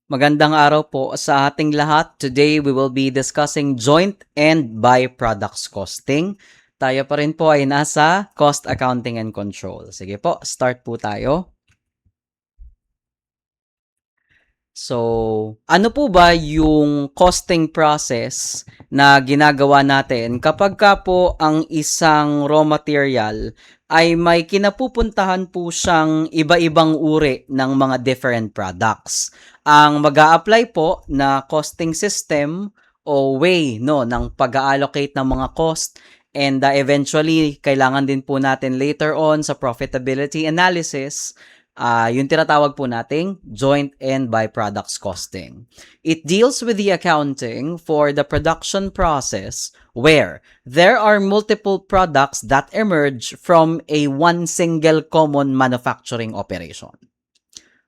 Magandang araw po sa ating lahat. Today, we will be discussing joint and byproducts costing. Tayo pa rin po ay nasa cost accounting and control. Sige po, start po tayo. So, ano po ba yung costing process na ginagawa natin kapag ka po ang isang raw material ay may kinapupuntahan po siyang iba-ibang uri ng mga different products. Ang mag-a-apply po na costing system o way no ng pag-allocate ng mga cost and eventually kailangan din po natin later on sa profitability analysis yung tinatawag po nating joint and byproducts costing. It deals with the accounting for the production process where there are multiple products that emerge from a one single common manufacturing operation.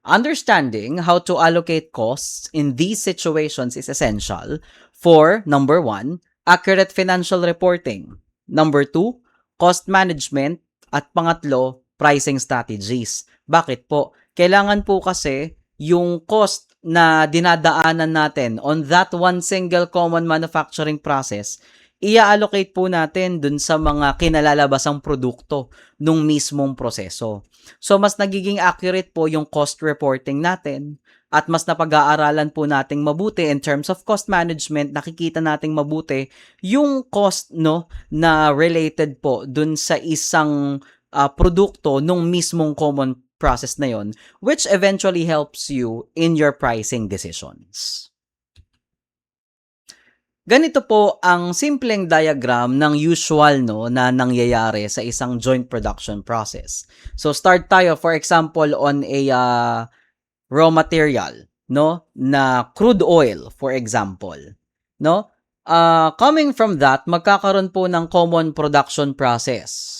Understanding how to allocate costs in these situations is essential for, number 1, accurate financial reporting. Number 2, cost management. At pangatlo, pricing strategies. Bakit po? Kailangan po kasi yung cost na dinadaanan natin on that one single common manufacturing process, i-allocate po natin dun sa mga kinalalabasang produkto nung mismong proseso. So, mas nagiging accurate po yung cost reporting natin at mas napag-aaralan po nating mabuti in terms of cost management, nakikita nating mabuti yung cost no na related po dun sa isang produkto nung mismong common process na yon, which eventually helps you in your pricing decisions. Ganito po ang simpleng diagram ng usual no na nangyayari sa isang joint production process. So start tayo for example on a raw material no na crude oil for example, no? Coming from that, magkakaroon po ng common production process.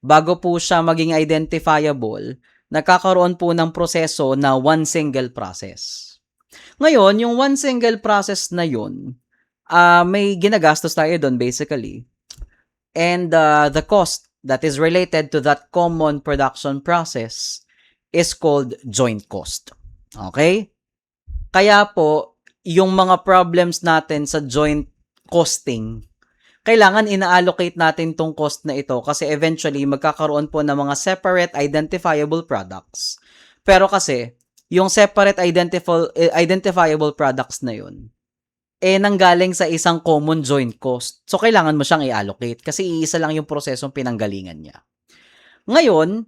Bago po siya maging identifiable, nagkakaroon po ng proseso na one single process. Ngayon, yung one single process na yun, may ginagastos tayo doon basically. And the cost that is related to that common production process is called joint cost. Okay? Kaya po, yung mga problems natin sa joint costing, kailangan ina-allocate natin tong cost na ito kasi eventually magkakaroon po ng mga separate identifiable products. Pero kasi, yung separate identifiable products na yun, nanggaling sa isang common joint cost. So, kailangan mo siyang i-allocate kasi iisa lang yung prosesong pinanggalingan niya. Ngayon,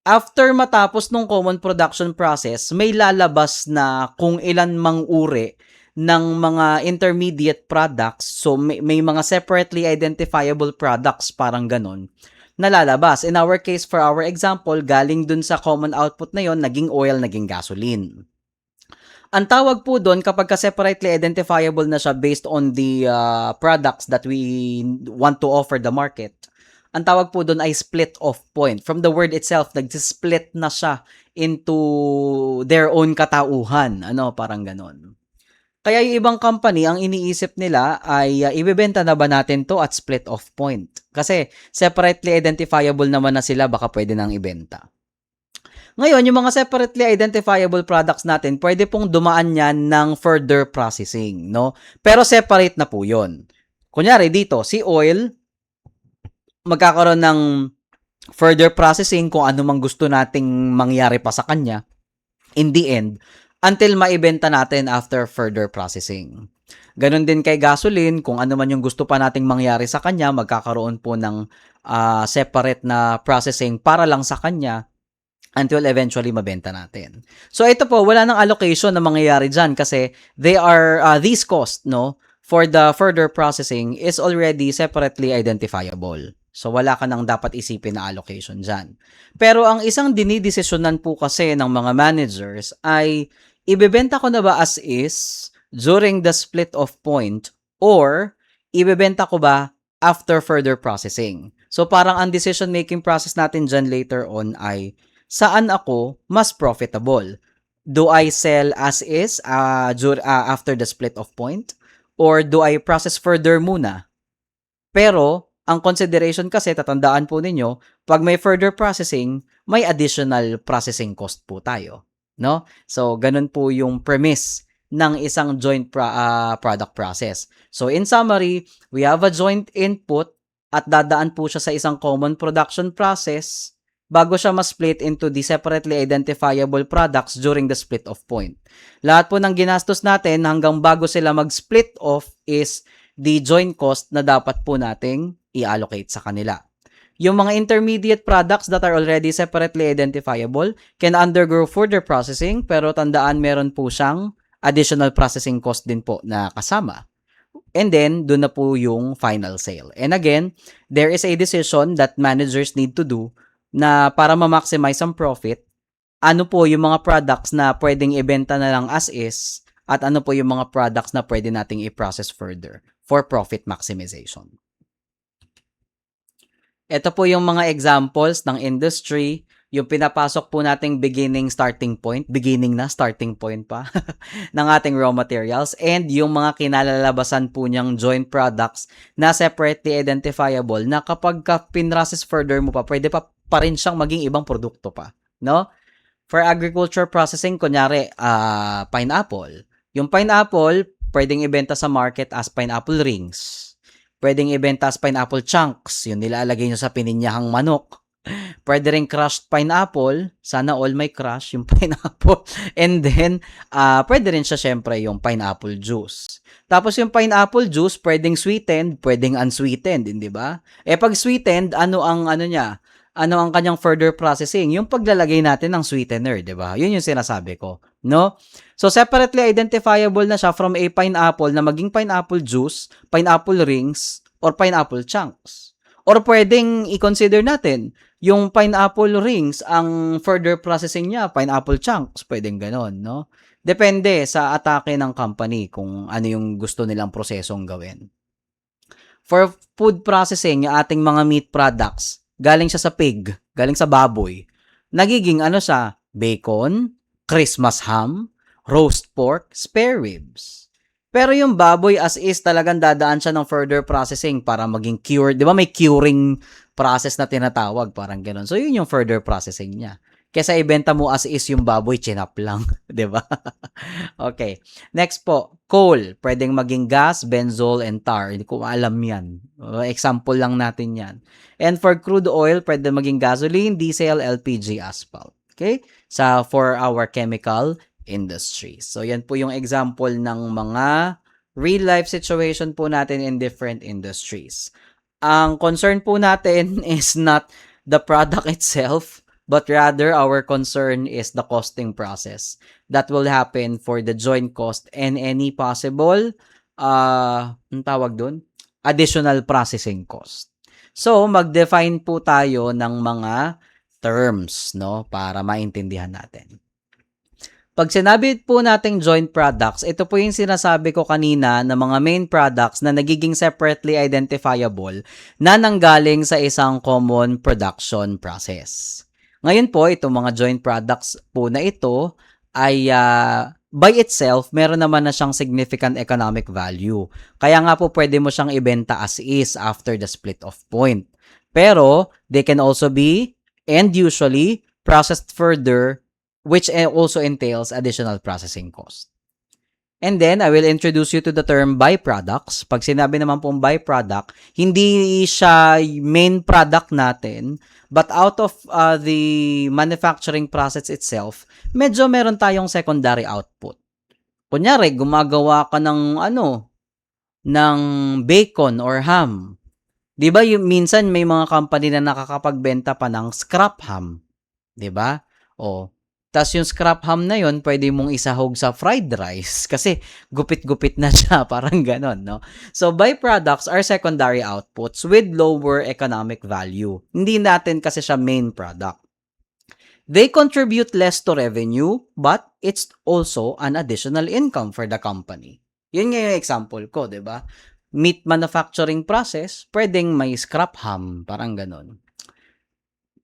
after matapos ng common production process, may lalabas na kung ilan mang uri ng mga intermediate products. So, may mga separately identifiable products, parang ganon, na lalabas. In our case, for our example, galing dun sa common output na yon, naging oil, naging gasoline. Ang tawag po doon kapag separately identifiable na siya based on the products that we want to offer the market, ang tawag po doon ay split off point. From the word itself, nag-split na siya into their own katauhan. Parang ganon. Kaya yung ibang company, ang iniisip nila ay ibebenta na ba natin to at split off point? Kasi separately identifiable naman na sila, baka pwede nang ibenta. Ngayon, yung mga separately identifiable products natin, pwede pong dumaan yan ng further processing, no? Pero separate na po yun. Kunyari dito, si oil, magkakaroon ng further processing kung ano mang gusto nating mangyari pa sa kanya in the end, until maibenta natin after further processing. Ganon din kay gasoline, kung ano man yung gusto pa nating mangyari sa kanya, magkakaroon po ng separate na processing para lang sa kanya, until eventually mabenta natin. So ito po, wala nang allocation na mangyayari dyan kasi these costs, no, for the further processing is already separately identifiable. So wala ka nang dapat isipin na allocation dyan. Pero ang isang dinidesisyonan po kasi ng mga managers ay ibebenta ko na ba as is during the split off point or ibebenta ko ba after further processing. So parang ang decision making process natin dyan later on ay saan ako mas profitable? Do I sell as is after the split off point? Or do I process further muna? Pero, ang consideration kasi, tatandaan po ninyo, pag may further processing, may additional processing cost po tayo. No? So, ganun po yung premise ng isang joint product process. So in summary, we have a joint input at dadaan po siya sa isang common production process bago siya ma-split into the separately identifiable products during the split off point. Lahat po ng ginastos natin hanggang bago sila mag-split off is the joint cost na dapat po nating i-allocate sa kanila. Yung mga intermediate products that are already separately identifiable can undergo further processing, pero tandaan meron po siyang additional processing cost din po na kasama. And then, doon na po yung final sale. And again, there is a decision that managers need to do na para ma-maximize ang profit, ano po yung mga products na pwedeng ibenta na lang as is, at ano po yung mga products na pwede nating i-process further for profit maximization. Ito po yung mga examples ng industry, yung pinapasok po nating starting point pa ng ating raw materials, and yung mga kinalalabasan po niyang joint products na separately identifiable na kapag pinrocess further mo pa, pwede pa rin siyang maging ibang produkto pa, no? For agriculture processing, kunyari, pineapple. Yung pineapple, pwedeng ibenta sa market as pineapple rings. Pwedeng ibenta as pineapple chunks, yun nilalagay nyo sa pininyahang manok. Pwede rin crushed pineapple, sana all may crush yung pineapple. And then, pwede rin siya syempre yung pineapple juice. Tapos yung pineapple juice, pwedeng sweetened, pwedeng unsweetened, di ba? Pag sweetened, ano ang kanyang further processing? Yung paglalagay natin ng sweetener, di ba? Yun yung sinasabi ko, no? So, separately identifiable na siya from a pineapple na maging pineapple juice, pineapple rings, or pineapple chunks. Or pwedeng i-consider natin, yung pineapple rings, ang further processing niya, pineapple chunks, pwedeng ganon, no? Depende sa atake ng company kung ano yung gusto nilang prosesong gawin. For food processing, yung ating mga meat products, galing siya sa pig, galing sa baboy. Nagiging siya, bacon, Christmas ham, roast pork, spare ribs. Pero yung baboy as is talagang dadaan siya ng further processing para maging cured. Di ba may curing process na tinatawag, parang gano'n. So yun yung further processing niya. Kesa ibenta mo as is yung baboy, chinap lang. Di ba? Okay. Next po, coal. Pwedeng maging gas, benzol, and tar. Hindi ko alam yan. Example lang natin yan. And for crude oil, pwede maging gasoline, diesel, LPG, asphalt. Okay? For our chemical industry. So, yan po yung example ng mga real-life situation po natin in different industries. Ang concern po natin is not the product itself, but rather our concern is the costing process that will happen for the joint cost and any possible, ang tawag dun? Additional processing cost. So, mag-define po tayo ng mga terms, no, para maintindihan natin. Pag sinabi po nating joint products, ito po yung sinasabi ko kanina na mga main products na nagiging separately identifiable na nanggaling sa isang common production process. Ngayon po, itong mga joint products po na ito ay by itself, meron naman na siyang significant economic value. Kaya nga po pwede mo siyang ibenta as is after the split off point. Pero, they can also be, and usually, processed further, which also entails additional processing cost. And then, I will introduce you to the term byproducts. Pag sinabi naman pong byproduct, hindi siya main product natin, but out of the manufacturing process itself, medyo meron tayong secondary output. Kunyari, gumagawa ka ng ng bacon or ham. Di ba, minsan may mga company na nakakapagbenta pa ng scrap ham. Di ba? Tas yung scrap ham na yon pwede mong isahog sa fried rice kasi gupit-gupit na siya, parang ganon, no? So, byproducts are secondary outputs with lower economic value. Hindi natin kasi siya main product. They contribute less to revenue, but it's also an additional income for the company. Yun nga yung example ko, di ba? Meat manufacturing process, pwedeng may scrap ham, parang ganon.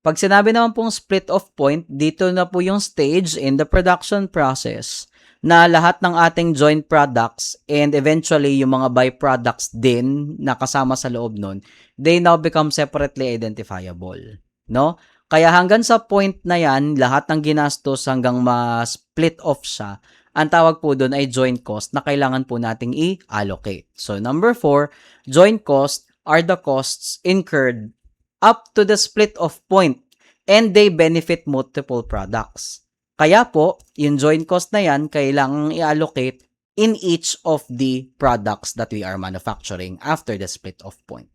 Pag sinabi naman pong split off point, dito na po yung stage in the production process na lahat ng ating joint products and eventually yung mga byproducts din na kasama sa loob nun, they now become separately identifiable, no? Kaya hanggang sa point na yan, lahat ng ginastos hanggang ma-split off siya ang tawag po doon ay joint cost na kailangan po nating i-allocate. So, number 4, joint cost are the costs incurred up to the split of point and they benefit multiple products. Kaya po, yung joint cost na yan, kailangan i-allocate in each of the products that we are manufacturing after the split of point.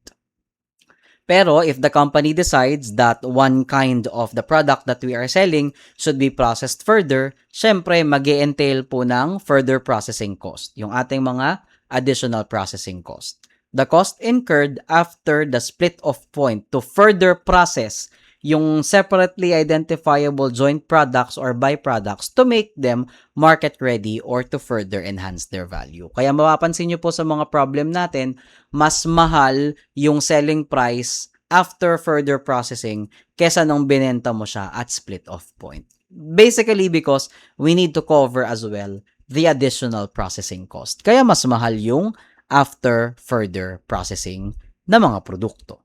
Pero if the company decides that one kind of the product that we are selling should be processed further, syempre mag-e-entail po ng further processing cost, yung ating mga additional processing cost. The cost incurred after the split of point to further process yung separately identifiable joint products or byproducts to make them market ready or to further enhance their value. Kaya mapapansin nyo po sa mga problem natin, mas mahal yung selling price after further processing kesa nung binenta mo siya at split off point. Basically because we need to cover as well the additional processing cost. Kaya mas mahal yung after further processing na mga produkto.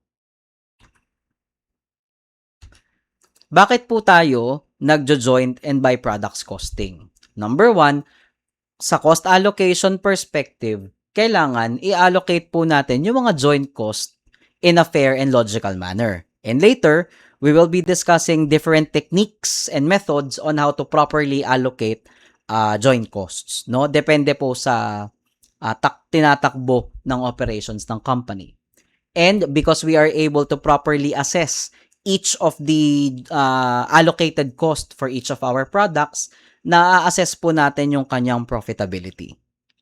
Bakit po tayo nagjo-joint and byproducts costing? Number 1, sa cost allocation perspective, kailangan i-allocate po natin yung mga joint cost in a fair and logical manner. And later, we will be discussing different techniques and methods on how to properly allocate joint costs. No? Depende po sa tinatakbo ng operations ng company. And because we are able to properly assess each of the allocated cost for each of our products, na-assess po natin yung kanyang profitability.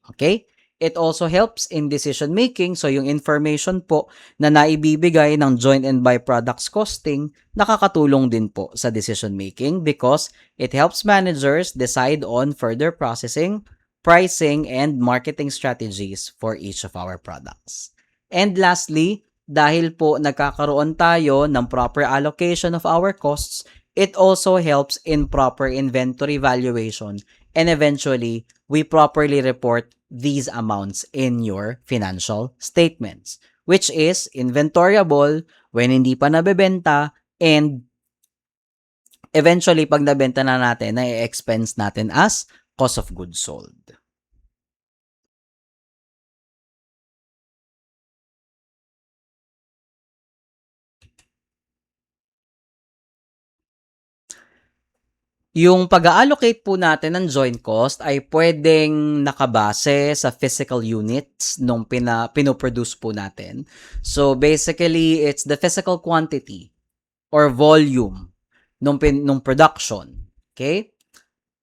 Okay? It also helps in decision making. So, yung information po na naibibigay ng joint and byproducts costing, nakakatulong din po sa decision making because it helps managers decide on further processing, pricing, and marketing strategies for each of our products. And lastly, dahil po nagkakaroon tayo ng proper allocation of our costs, it also helps in proper inventory valuation and eventually, we properly report these amounts in your financial statements, which is inventoriable when hindi pa nabebenta and eventually, pag nabenta na natin, na-expense natin as cost of goods sold. Yung pag-allocate po natin ng joint cost ay pwedeng nakabase sa physical units nung pinoproduce po natin. So basically, it's the physical quantity or volume nung production. Okay?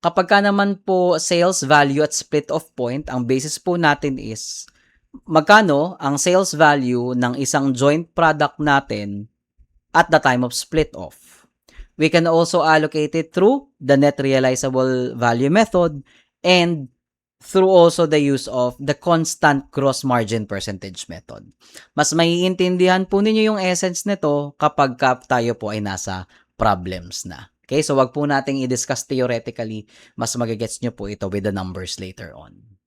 Kapag ka naman po sales value at split of point, ang basis po natin is magkano ang sales value ng isang joint product natin at the time of split off. We can also allocate it through the net realizable value method and through also the use of the constant gross margin percentage method. Mas maiintindihan po ninyo yung essence nito kapag tayo po ay nasa problems na. Okay, so wag po nating i-discuss theoretically, mas magigets nyo po ito with the numbers later on.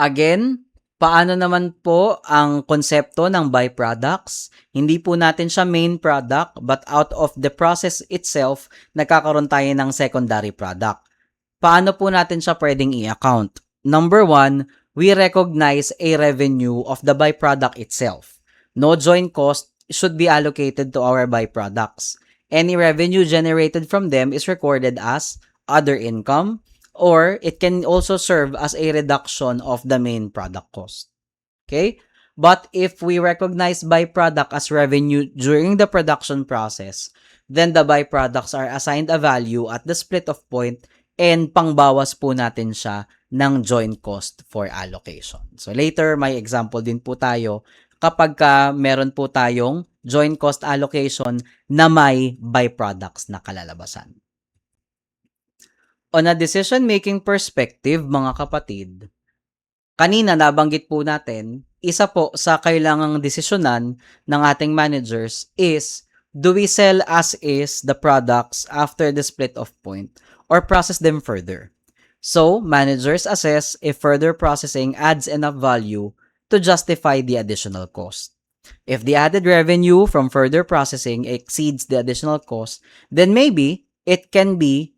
Again, paano naman po ang konsepto ng byproducts? Hindi po natin siya main product, but out of the process itself, nagkakaroon tayo ng secondary product. Paano po natin siya pwedeng i-account? Number 1, we recognize a revenue of the byproduct itself. No joint cost should be allocated to our byproducts. Any revenue generated from them is recorded as other income, or it can also serve as a reduction of the main product cost. Okay? But if we recognize byproduct as revenue during the production process, then the byproducts are assigned a value at the split of point and pangbawas po natin siya ng joint cost for allocation. So later, may example din po tayo kapag meron po tayong joint cost allocation na may byproducts na kalalabasan. On a decision-making perspective, mga kapatid, kanina nabanggit po natin, isa po sa kailangang desisyonan ng ating managers is, do we sell as is the products after the split of point or process them further? So, managers assess if further processing adds enough value to justify the additional cost. If the added revenue from further processing exceeds the additional cost, then maybe it can be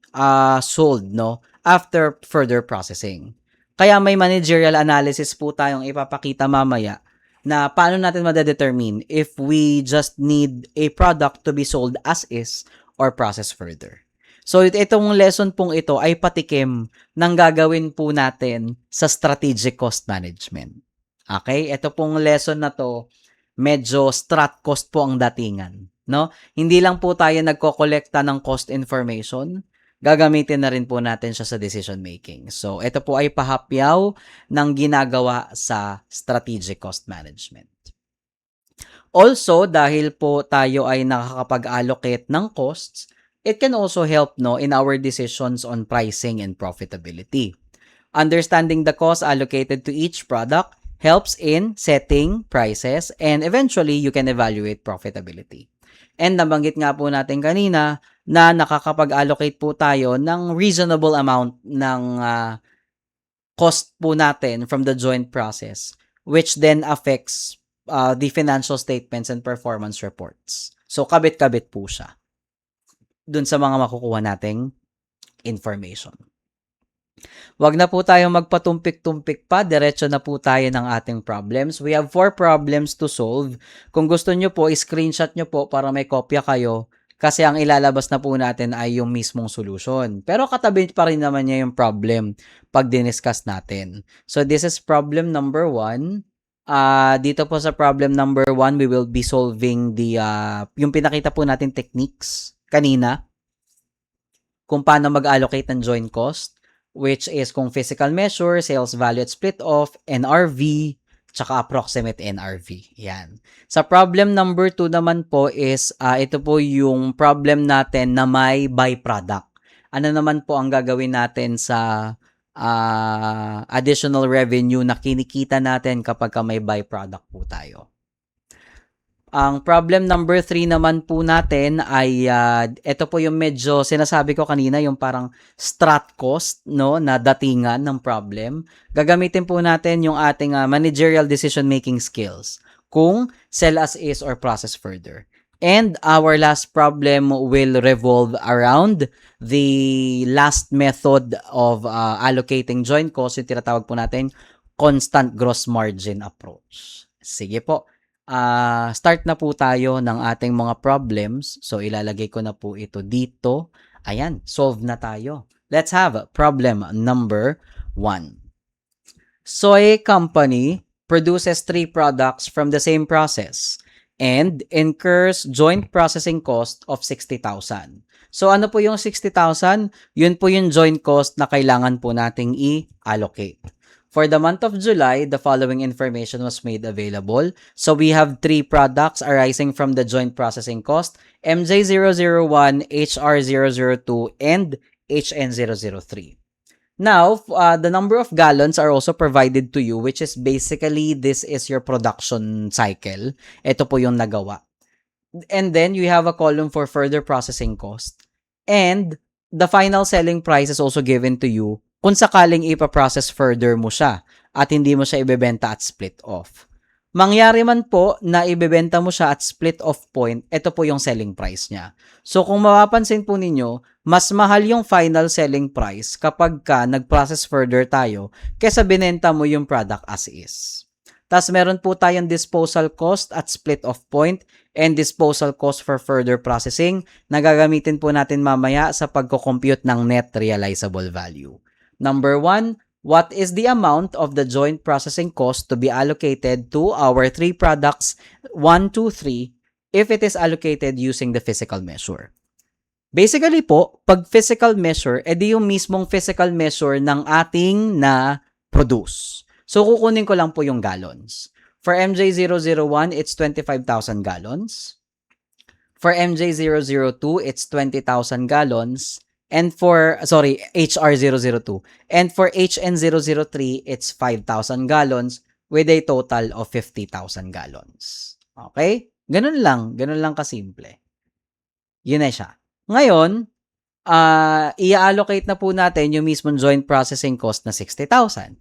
sold, no, after further processing. Kaya may managerial analysis po tayong ipapakita mamaya na paano natin madedetermine if we just need a product to be sold as is or processed further. So, itong lesson pong ito ay patikim ng gagawin po natin sa strategic cost management. Okay? Ito pong lesson na to, medyo strat cost po ang datingan. No? Hindi lang po tayo nagkokolekta ng cost information, gagamitin na rin po natin siya sa decision making. So, ito po ay pahapyaw ng ginagawa sa strategic cost management. Also, dahil po tayo ay nakakapag-allocate ng costs, it can also help, no, in our decisions on pricing and profitability. Understanding the cost allocated to each product helps in setting prices and eventually you can evaluate profitability. And nabanggit nga po natin kanina na nakakapag-allocate po tayo ng reasonable amount ng cost po natin from the joint process, which then affects the financial statements and performance reports. So, kabit-kabit po siya dun sa mga makukuha nating information. Wag na po tayong magpatumpik-tumpik pa, diretso na po tayo ng ating problems. We have 4 problems to solve. Kung gusto nyo po, screenshot nyo po para may kopya kayo kasi ang ilalabas na po natin ay yung mismong solution. Pero katabi pa rin naman niya yung problem pag diniscuss natin. So this is problem number 1. Dito po sa problem number 1, we will be solving the yung pinakita po natin techniques kanina kung paano mag-allocate ng joint cost, which is kung physical measure, sales value at split off, NRV, tsaka approximate NRV. Yan. Sa problem number 2 naman po is, ito po yung problem natin na may byproduct. Ano naman po ang gagawin natin sa additional revenue na kinikita natin kapag may byproduct po tayo. Ang problem number 3 naman po natin ay ito po yung medyo sinasabi ko kanina, yung parang strat cost, no, na datingan ng problem. Gagamitin po natin yung ating managerial decision making skills kung sell as is or process further. And our last problem will revolve around the last method of allocating joint cost, yung tinatawag po natin constant gross margin approach. Sige po. Start na po tayo ng ating mga problems. So, ilalagay ko na po ito dito. Ayan, solve na tayo. Let's have problem number 1. Soy company produces 3 products from the same process and incurs joint processing cost of 60,000. So, ano po yung 60,000? Yun po yung joint cost na kailangan po nating i-allocate. For the month of July, the following information was made available. So we have 3 products arising from the joint processing cost, MJ001, HR002, and HN003. Now, the number of gallons are also provided to you, which is basically, this is your production cycle. Ito po yung nagawa. And then, you have a column for further processing cost. And the final selling price is also given to you kung sakaling ipaprocess further mo siya at hindi mo siya ibebenta at split off. Mangyari man po na ibebenta mo siya at split off point, ito po yung selling price niya. So kung mapapansin po ninyo, mas mahal yung final selling price kapag ka nag-process further tayo kaysa binenta mo yung product as is. Tapos meron po tayong disposal cost at split off point and disposal cost for further processing na gagamitin po natin mamaya sa pagko-compute ng net realizable value. Number 1, what is the amount of the joint processing cost to be allocated to our 3 products 1, 2, 3 if it is allocated using the physical measure? Basically po, pag physical measure, edi yung mismong physical measure ng ating na produce. So kukunin ko lang po yung gallons. For MJ001, it's 25,000 gallons. For MJ002, it's 20,000 gallons. And for, HR002. And for HN003, it's 5,000 gallons with a total of 50,000 gallons. Okay? Ganun lang kasimple. Yun na siya. Ngayon, i-allocate na po natin yung mismong joint processing cost na 60,000.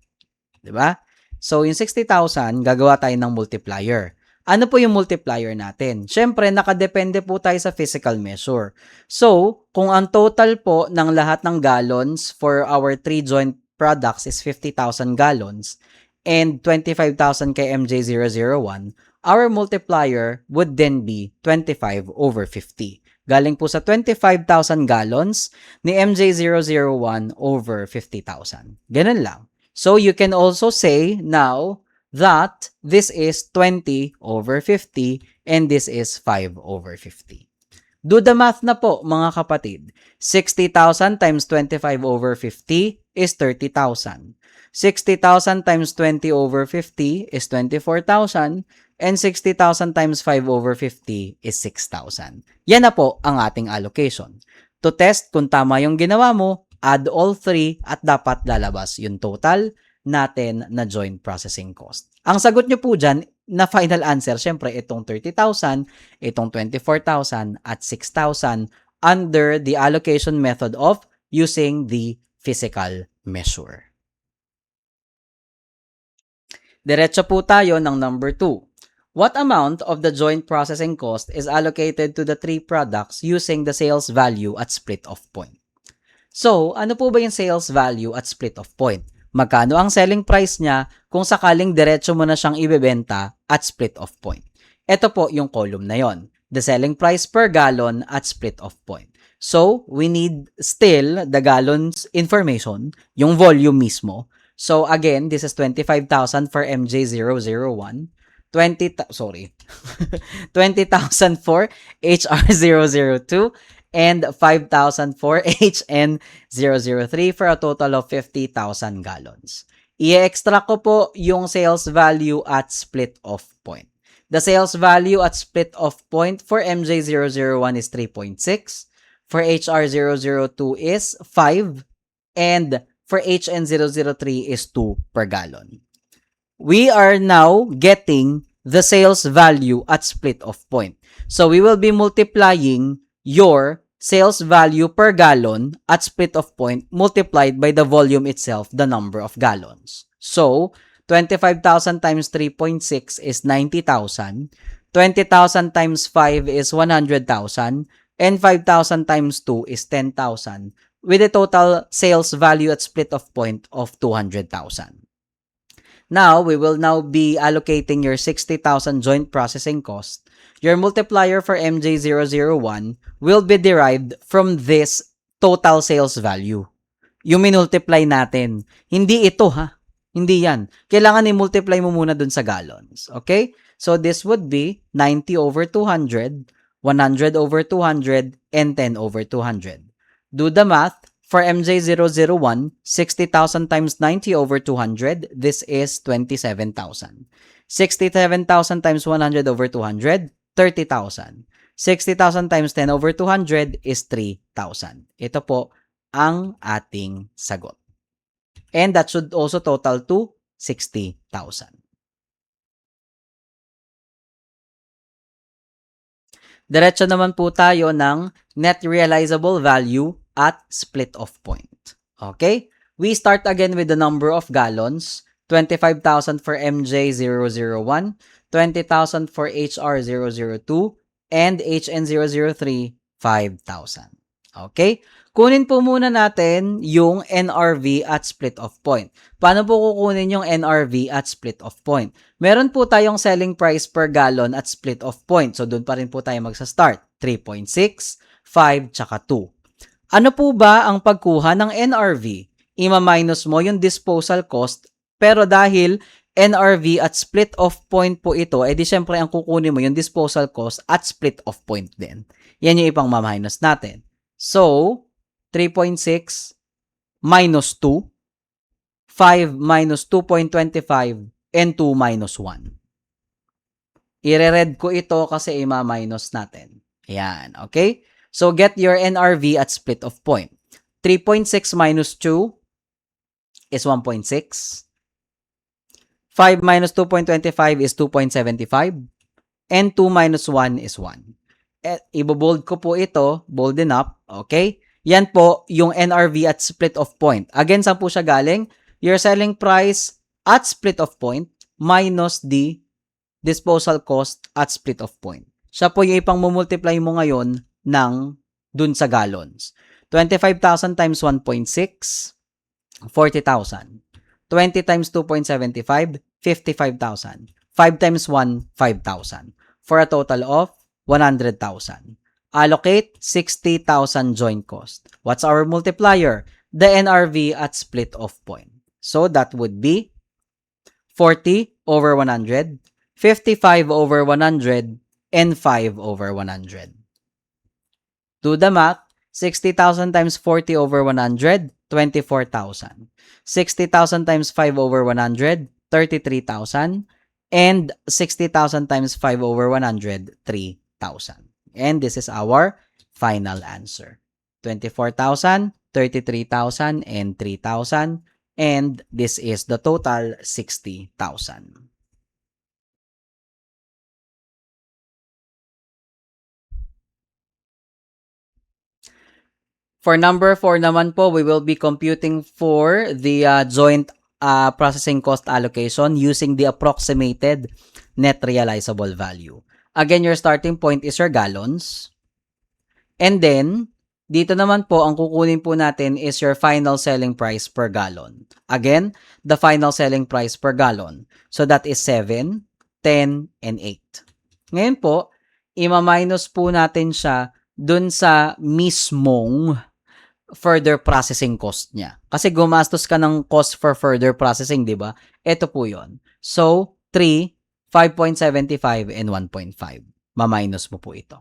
Diba? So, yung 60,000, gagawa tayo ng multiplier. Ano po yung multiplier natin? Siyempre, nakadepende po tayo sa physical measure. So, kung ang total po ng lahat ng gallons for our 3 joint products is 50,000 gallons and 25,000 kay MJ001, our multiplier would then be 25 over 50. Galing po sa 25,000 gallons ni MJ001 over 50,000. Ganun lang. So, you can also say now that this is 20 over 50 and this is 5 over 50. Do the math na po, mga kapatid. 60,000 times 25 over 50 is 30,000. 60,000 times 20 over 50 is 24,000. And 60,000 times 5 over 50 is 6,000. Yan na po ang ating allocation. To test kung tama yung ginawa mo, add all three at dapat lalabas yung total natin na joint processing cost. Ang sagot nyo po dyan na final answer, syempre itong 30,000, itong 24,000 at 6,000 under the allocation method of using the physical measure. Diretso po tayo ng number 2. What amount of the joint processing cost is allocated to the 3 products using the sales value at split-off point? So, ano po ba yung sales value at split-off point? Magkano ang selling price niya kung sakaling diretso mo na siyang ibebenta at split-off point? Ito po yung column na yon. The selling price per gallon at split-off point. So, we need still the gallons information, yung volume mismo. So, again, this is 25,000 for MJ001. 20,000 for HR002 and 5,000 for HN003 for a total of 50,000 gallons. I-extract ko po yung sales value at split-off point. The sales value at split-off point for MJ001 is 3.6, for HR002 is 5, and for HN003 is 2 per gallon. We are now getting the sales value at split-off point. So, we will be multiplying your sales value per gallon at split-off point multiplied by the volume itself, the number of gallons. So, 25,000 times 3.6 is 90,000. 20,000 times 5 is 100,000. And 5,000 times 2 is 10,000 with a total sales value at split-off point of 200,000. Now, we will now be allocating your 60,000 joint processing cost. Your multiplier for MJ001 will be derived from this total sales value. Yung minultiply natin. Hindi ito ha. Hindi yan. Kailangan i-multiply mo muna dun sa gallons. Okay? So, this would be 90 over 200, 100 over 200, and 10 over 200. Do the math. For MJ001, 60,000 times 90 over 200, this is 27,000. 67,000 times 100 over 200, 30,000. 60,000 times 10 over 200 is 3,000. Ito po ang ating sagot. And that should also total to 60,000. Diretso naman po tayo ng net realizable value at split-off point. Okay? We start again with the number of gallons. 25,000 for MJ001, 20,000 for HR002, and HN003, 5,000. Okay? Kunin po muna natin yung NRV at split-off point. Paano po kukunin yung NRV at split-off point? Meron po tayong selling price per gallon at split-off point. So, doon pa rin po tayo magsa-start. 3.6, 5, tsaka 2. Ano po ba ang pagkuha ng NRV? Ima-minus mo yung disposal cost, pero dahil NRV at split-off point po ito, edi syempre ang kukunin mo yung disposal cost at split-off point din. Yan yung ipang ma-minus natin. So, 3.6 minus 2, 5 minus 2.25, and 2 minus 1. I-red ko ito kasi ima-minus natin. Yan, okay? So, get your NRV at split-off point. 3.6 minus 2 is 1.6. 5 minus 2.25 is 2.75. And 2 minus 1 is 1. Ibo-bold ko po ito, bolden up, okay? Yan po yung NRV at split-off point. Again, saan po siya galing? Your selling price at split-off point minus the disposal cost at split off point. Siya po yung ipang multiply mo ngayon ng dun sa gallons. 25,000 times 1.6, 40,000. 20 times 2.75, 55,000. 5 times 1, 5,000. For a total of 100,000. Allocate 60,000 joint cost. What's our multiplier? The NRV at split off point. So that would be 40 over 100, 55 over 100, and 5 over 100. Do the math. 60,000 times 40 over 100, 24,000. 60,000 times 5 over 100, 33,000. And 60,000 times 5 over 100, 3,000. And this is our final answer. 24,000, 33,000, and 3,000. And this is the total 60,000. For number 4 naman po, we will be computing for the joint processing cost allocation using the approximated net realizable value. Again, your starting point is your gallons. And then, dito naman po, ang kukunin po natin is your final selling price per gallon. Again, the final selling price per gallon. So, that is 7, 10, and 8. Ngayon po, ima-minus po natin siya dun sa mismong further processing cost niya. Kasi gumastos ka ng cost for further processing, di ba? Ito po yon. So, 3, 5.75, and 1.5. Ma-minus mo po ito.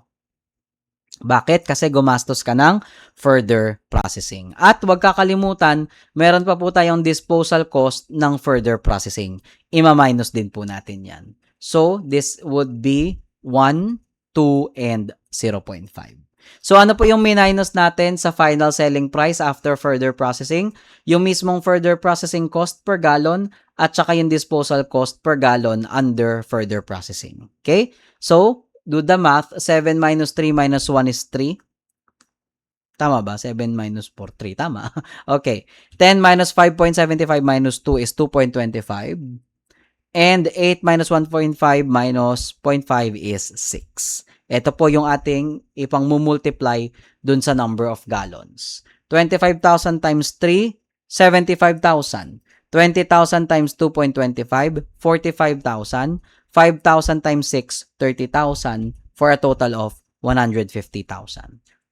Bakit? Kasi gumastos ka ng further processing. At huwag kakalimutan, meron pa po tayong disposal cost ng further processing. Ima-minus din po natin yan. So, this would be 1, 2, and 0.5. So, ano po yung minus natin sa final selling price after further processing? Yung mismong further processing cost per gallon at saka yung disposal cost per gallon under further processing. Okay? So, do the math. 7 minus 3 minus 1 is 3. Tama ba? 7 minus 4, 3. Tama. Okay. 10 minus 5.75 minus 2 is 2.25. And 8 minus 1.5 minus 0.5 is 6. Ito po yung ating ipang multiply dun sa number of gallons. 25,000 times 3, 75,000. 20,000 times 2.25, 45,000. 5,000 times 6, 30,000 for a total of 150,000.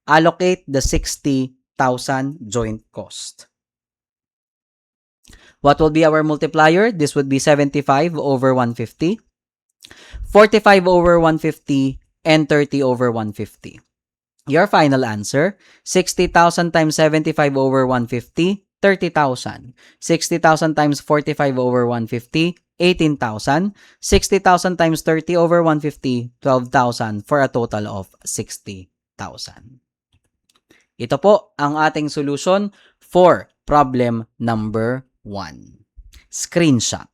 Allocate the 60,000 joint cost. What will be our multiplier? This would be 75 over 150, 45 over 150, and 30 over 150. Your final answer, 60,000 times 75 over 150, 30,000. 60,000 times 45 over 150, 18,000. 60,000 times 30 over 150, 12,000 for a total of 60,000. Ito po ang ating solution for problem number 1. Screenshot.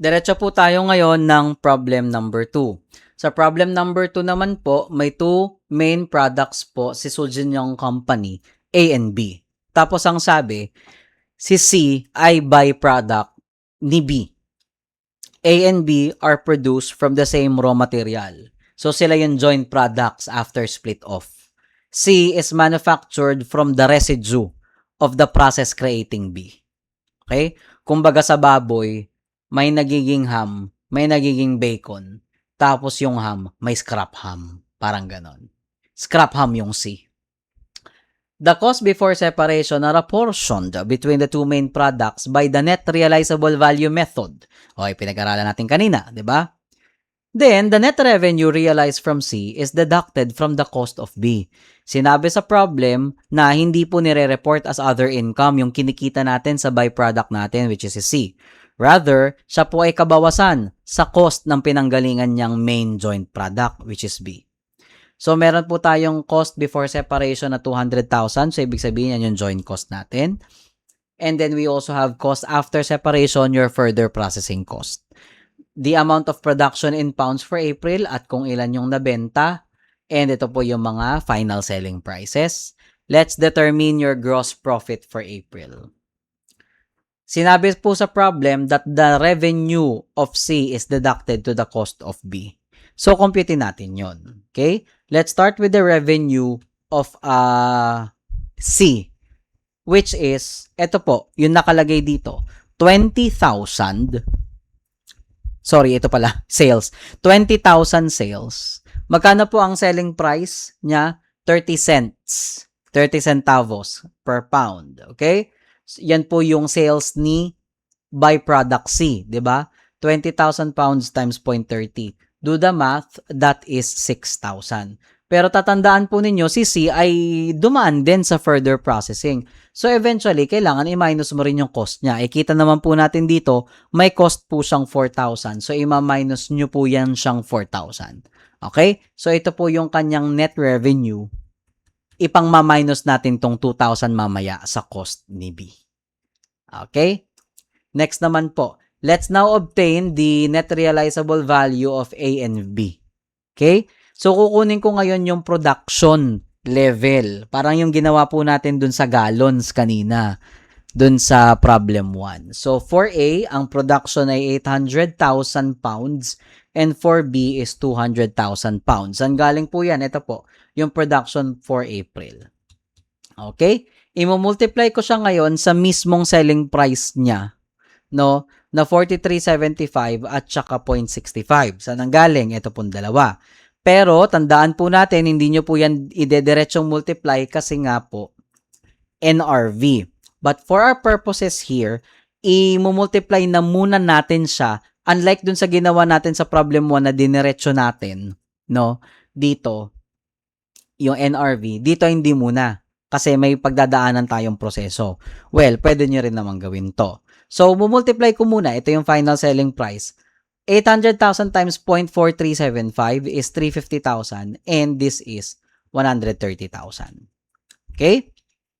Diretso po tayo ngayon ng problem number 2. Sa problem number 2 naman po, may 2 main products po si Sujin Young Company, A and B. Tapos ang sabi, si C ay byproduct ni B. A and B are produced from the same raw material. So sila yung joint products after split off. C is manufactured from the residue of the process creating B. Okay? Kumbaga sa baboy, may nagiging ham, may nagiging bacon, tapos yung ham, may scrap ham. Parang ganon. Scrap ham yung C. The cost before separation are apportioned between the two main products by the net realizable value method. Okay, pinag-aralan natin kanina, di ba? Then, the net revenue realized from C is deducted from the cost of B. Sinabi sa problem na hindi po nire-report as other income yung kinikita natin sa byproduct natin, which is si C. Rather, siya po ay kabawasan sa cost ng pinanggalingan niyang main joint product, which is B. So, meron po tayong cost before separation na 200,000. So, ibig sabihin yan yung joint cost natin. And then we also have cost after separation, your further processing cost. The amount of production in pounds for April at kung ilan yung nabenta. And ito po yung mga final selling prices. Let's determine your gross profit for April. Sinabi po sa problem that the revenue of C is deducted to the cost of B. So, computein natin yon. Okay? Let's start with the revenue of C, which is, ito po, yung nakalagay dito, 20,000. Sorry, ito pala, sales. 20,000 sales. Magkano po ang selling price niya? 30 cents. 30 centavos per pound. Okay? Yan po yung sales ni byproduct C, di ba? 20,000 pounds times 0.30. Do the math, that is 6,000. Pero tatandaan po ninyo, si C ay dumaan din sa further processing. So eventually, kailangan i-minus mo rin yung cost niya. Kita naman po natin dito, may cost po siyang 4,000. So i-minus nyo po yan siyang 4,000. Okay? So ito po yung kanyang net revenue. Ipang-minus natin tong 2,000 mamaya sa cost ni B. Okay? Next naman po, let's now obtain the net realizable value of A and B. Okay? So, kukunin ko ngayon yung production level. Parang yung ginawa po natin dun sa gallons kanina. Dun sa problem 1. So, for A, ang production ay 800,000 pounds and for B is 200,000 pounds. Saan galing po yan? Ito po, yung production for April. Okay? I-multiply ko siya ngayon sa mismong selling price niya, no? Na 43.75 at saka 0.65. Saan ang galing? Ito pong dalawa. Pero, tandaan po natin, hindi nyo po yan idediretsyong multiply kasi nga po, NRV. But for our purposes here, i-multiply na muna natin siya, unlike dun sa ginawa natin sa problem 1 na diniretso natin, no? Dito, yung NRV, dito hindi muna. Kasi may pagdadaanan tayong proseso. Well, pwede nyo rin naman gawin to. So, multiply ko muna. Ito yung final selling price. 800,000 times 0.4375 is 350,000 and this is 130,000. Okay?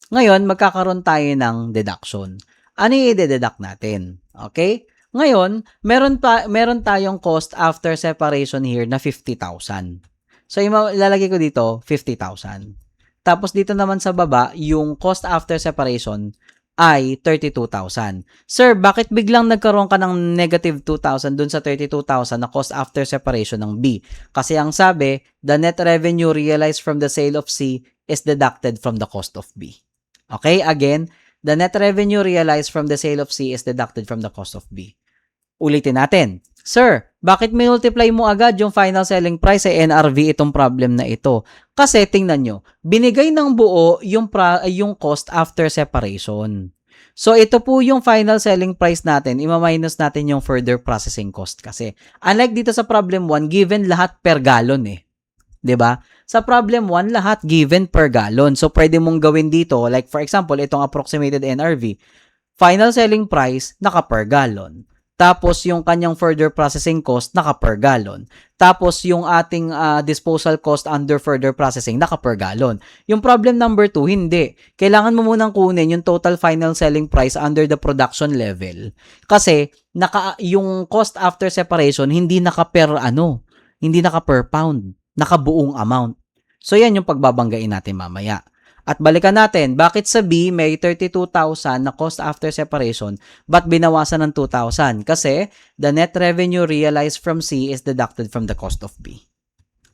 Ngayon, magkakaroon tayo ng deduction. Ano yung i-deduct natin? Okay? Ngayon, meron tayong cost after separation here na 50,000. So, ilalagay ko dito, 50,000. Tapos dito naman sa baba, yung cost after separation ay 32,000. Sir, bakit biglang nagkaroon ka ng negative 2,000 dun sa 32,000 na cost after separation ng B? Kasi ang sabi, the net revenue realized from the sale of C is deducted from the cost of B. Okay, again, the net revenue realized from the sale of C is deducted from the cost of B. Ulitin natin. Sir, bakit multiply mo agad yung final selling price sa NRV itong problem na ito? Kasi tingnan nyo, binigay ng buo yung cost after separation. So ito po yung final selling price natin, ima-minus natin yung further processing cost kasi. Unlike dito sa problem 1, given lahat per gallon eh. 'Di ba? Sa problem 1, lahat given per gallon. So pwede mong gawin dito, like for example, itong approximated NRV, final selling price naka per gallon. Tapos, yung kanyang further processing cost, naka per gallon. Tapos, yung ating disposal cost under further processing, naka per gallon. Yung problem number 2, hindi. Kailangan mo munang kunin yung total final selling price under the production level. Kasi, yung cost after separation, hindi naka per pound. Naka buong amount. So, yan yung pagbabanggain natin mamaya. At balikan natin, bakit sa B may 32,000 na cost after separation, but binawasan ng 2,000? Kasi the net revenue realized from C is deducted from the cost of B.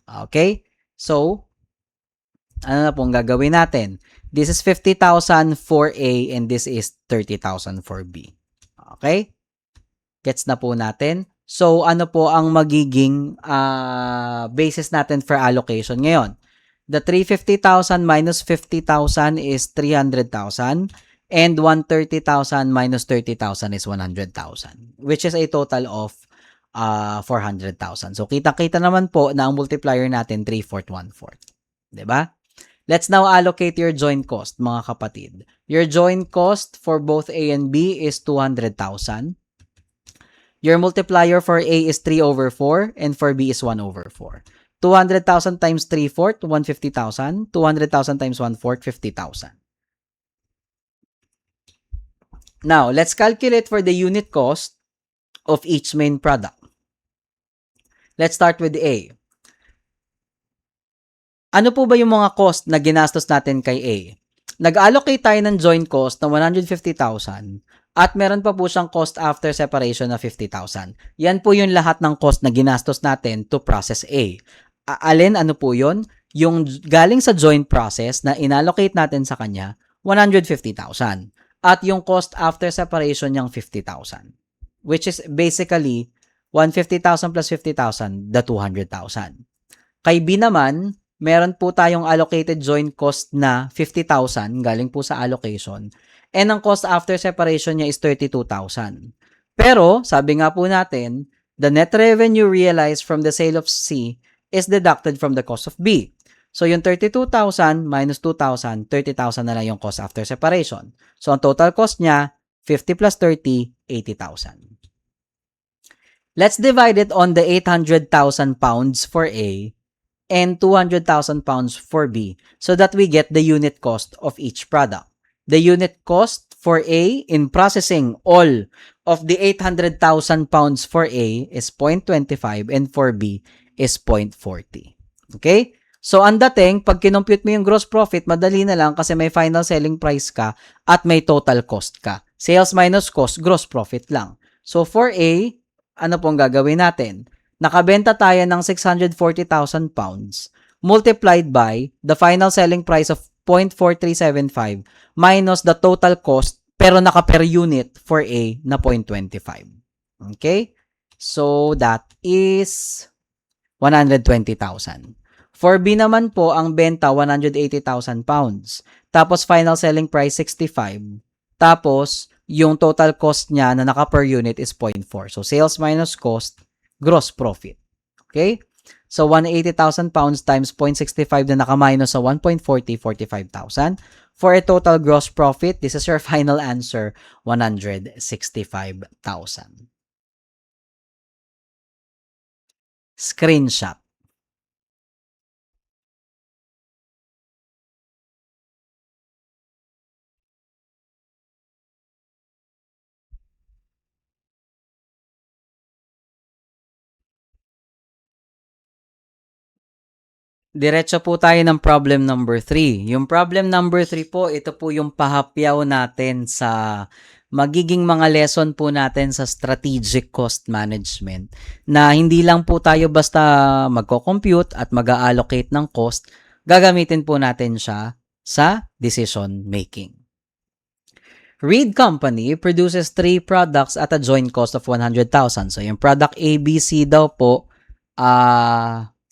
Okay? So, ano na pong gagawin natin? This is 50,000 for A and this is 30,000 for B. Okay? Gets na po natin? So, ano po ang magiging basis natin for allocation ngayon? The 350,000 minus 50,000 is 300,000 and 130,000 minus 30,000 is 100,000, which is a total of 400,000. So, kita-kita naman po na ang multiplier natin 3/4, 1/4. Diba? Let's now allocate your joint cost, mga kapatid. Your joint cost for both A and B is 200,000. Your multiplier for A is 3/4 and for B is 1/4. 200,000 times 3/4, 150,000. 200,000 times 1/4, 50,000. Now, let's calculate for the unit cost of each main product. Let's start with A. Ano po ba yung mga cost na ginastos natin kay A? Nag-allocate tayo ng joint cost na 150,000 at meron pa po siyang cost after separation na 50,000. Yan po yung lahat ng cost na ginastos natin to process A. Alin, ano po yun? Yung galing sa joint process na inallocate natin sa kanya, 150,000. At yung cost after separation niyang 50,000. Which is basically 150,000 plus 50,000, the 200,000. Kay B naman, meron po tayong allocated joint cost na 50,000 galing po sa allocation. And ang cost after separation niya is 32,000. Pero, sabi nga po natin, the net revenue realized from the sale of C is deducted from the cost of B. So, yung 32,000 minus 2,000, 30,000 na lang yung cost after separation. So, ang total cost niya, 50 plus 30, 80,000. Let's divide it on the 800,000 pounds for A and 200,000 pounds for B so that we get the unit cost of each product. The unit cost for A in processing all of the 800,000 pounds for A is 0.25 and for B is 0.40. Okay? So, ang dating, pag kinompute mo yung gross profit, madali na lang kasi may final selling price ka at may total cost ka. Sales minus cost, gross profit lang. So, for A, ano pong gagawin natin? Nakabenta tayo ng 640,000 pounds multiplied by the final selling price of 0.4375 minus the total cost pero naka per unit for A na 0.25. Okay? So, that is 120,000. For B naman po, ang benta 180,000 pounds. Tapos, final selling price 65. Tapos, yung total cost niya na naka per unit is 0.4. So, sales minus cost, gross profit. Okay? So, 180,000 pounds times 0.65 na naka-minus sa 1.40, 45,000. For a total gross profit, this is your final answer, 165,000. Screenshot. Diretso po tayo ng problem number 3. Yung problem number 3 po, ito po yung pahapyaw natin sa magiging mga lesson po natin sa strategic cost management na hindi lang po tayo basta magko-compute at mag-allocate ng cost, gagamitin po natin siya sa decision making. Reed Company produces 3 products at a joint cost of 100,000. So, yung product ABC daw po,